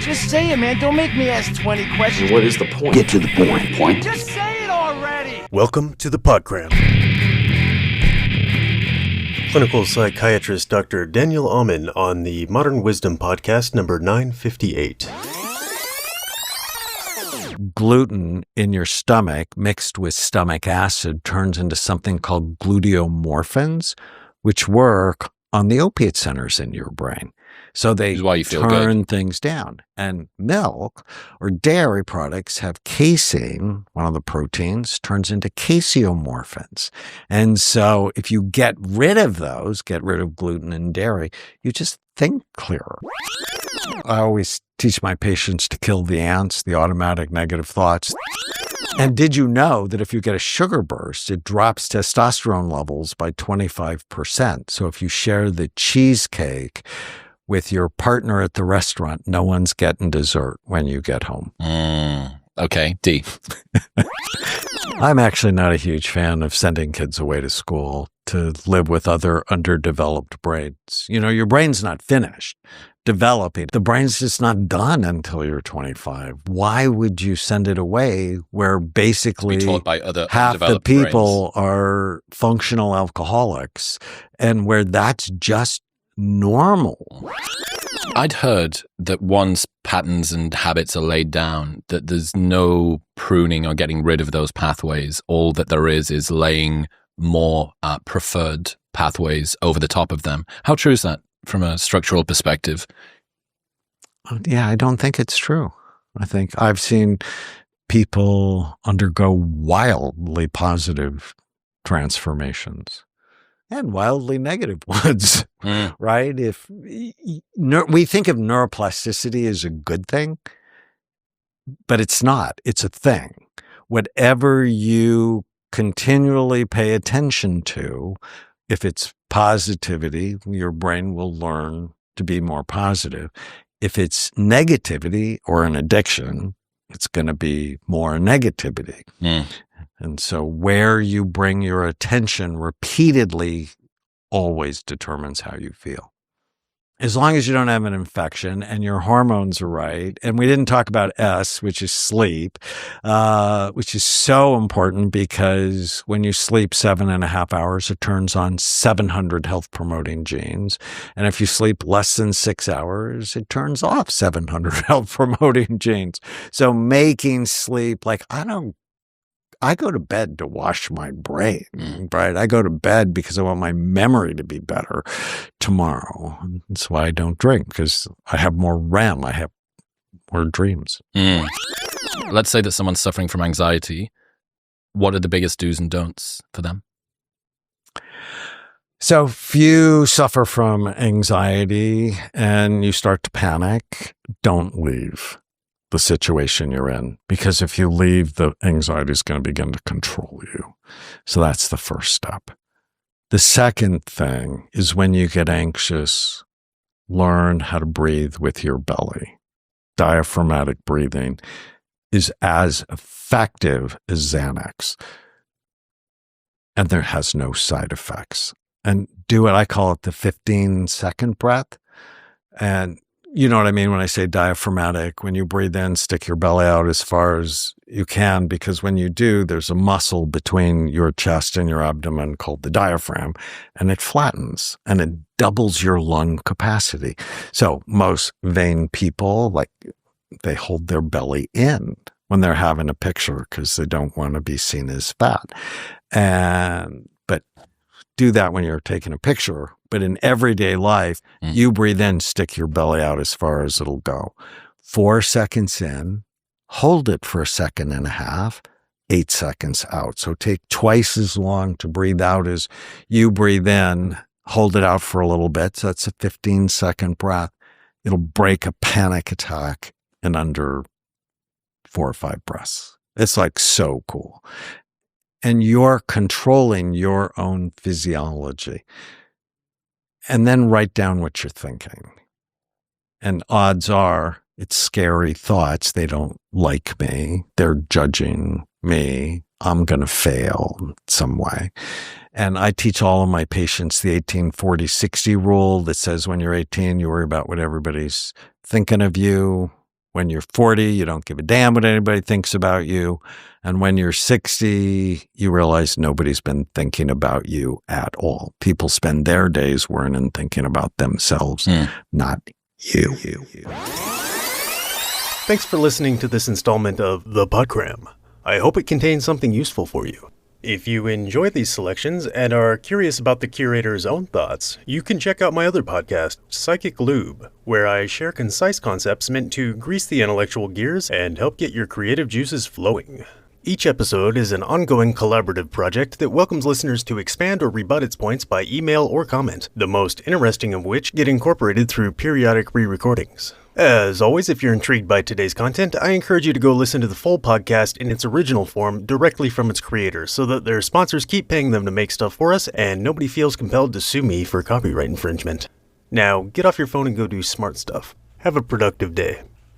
Just say it, man. Don't make me ask 20 questions. What is the point? Get to the point. Just say it already. Welcome to the Podcram. Clinical psychiatrist Dr. Daniel Amen on the Modern Wisdom Podcast number 958. Gluten in your stomach mixed with stomach acid turns into something called gluteomorphins, which work on the opiate centers in your brain. So they turn things down. And milk or dairy products have casein, one of the proteins, turns into caseomorphins. And so if you get rid of those, get rid of gluten and dairy, you just think clearer. I always teach my patients to kill the ants, the automatic negative thoughts. And did you know that if you get a sugar burst, it drops testosterone levels by 25%? So if you share the cheesecake with your partner at the restaurant, no one's getting dessert when you get home. Okay, D. I'm actually not a huge fan of sending kids away to school to live with other underdeveloped brains. You know, your brain's not finished developing. The brain's just not done until you're 25. Why would you send it away where basically taught by other half the people are functional alcoholics and where that's just normal? I'd heard that once patterns and habits are laid down, that there's no pruning or getting rid of those pathways. All that there is laying more preferred pathways over the top of them. How true is that from a structural perspective? Yeah, I don't think it's true. I think I've seen people undergo wildly positive transformations. And wildly negative ones, right? If we think of neuroplasticity as a good thing, but it's not. It's a thing. Whatever you continually pay attention to, if it's positivity, your brain will learn to be more positive. If it's negativity or an addiction, it's going to be more negativity. And so where you bring your attention repeatedly always determines how you feel. As long as you don't have an infection and your hormones are right. And we didn't talk about S, which is sleep, which is so important because when you sleep 7.5 hours, it turns on 700 health promoting genes. And if you sleep less than 6 hours, it turns off 700 health promoting genes. So making sleep, I go to bed to wash my brain, right? I go to bed because I want my memory to be better tomorrow. That's why I don't drink, because I have more REM. I have more dreams. Let's say that someone's suffering from anxiety. What are the biggest do's and don'ts for them? So if you suffer from anxiety and you start to panic, don't leave the situation you're in, because if you leave, the anxiety is going to begin to control you. So that's the first step. The second thing is when you get anxious, learn how to breathe with your belly. Diaphragmatic breathing is as effective as Xanax, and there has no side effects. And do it, I call it the 15-second breath. And you know what I mean when I say diaphragmatic? When you breathe in, stick your belly out as far as you can, because when you do, there's a muscle between your chest and your abdomen called the diaphragm, and it flattens and it doubles your lung capacity. So most vain people, they hold their belly in when they're having a picture because they don't want to be seen as fat. But do that when you're taking a picture. But in everyday life, you breathe in, stick your belly out as far as it'll go. 4 seconds in, hold it for 1.5 seconds, 8 seconds out. So take twice as long to breathe out as you breathe in, hold it out for a little bit. So that's a 15-second breath. It'll break a panic attack in under 4 or 5 breaths. It's so cool. And you're controlling your own physiology. And then write down what you're thinking. And odds are it's scary thoughts. They don't like me. They're judging me. I'm going to fail in some way. And I teach all of my patients the 18-40-60 rule that says when you're 18, you worry about what everybody's thinking of you. When you're 40, you don't give a damn what anybody thinks about you. And when you're 60, you realize nobody's been thinking about you at all. People spend their days worrying and thinking about themselves, not you. Thanks for listening to this installment of The Podcram. I hope it contains something useful for you. If you enjoy these selections and are curious about the curator's own thoughts, you can check out my other podcast, Psychic Lube, where I share concise concepts meant to grease the intellectual gears and help get your creative juices flowing. Each episode is an ongoing collaborative project that welcomes listeners to expand or rebut its points by email or comment, the most interesting of which get incorporated through periodic re-recordings. As always, if you're intrigued by today's content, I encourage you to go listen to the full podcast in its original form directly from its creators so that their sponsors keep paying them to make stuff for us and nobody feels compelled to sue me for copyright infringement. Now, get off your phone and go do smart stuff. Have a productive day.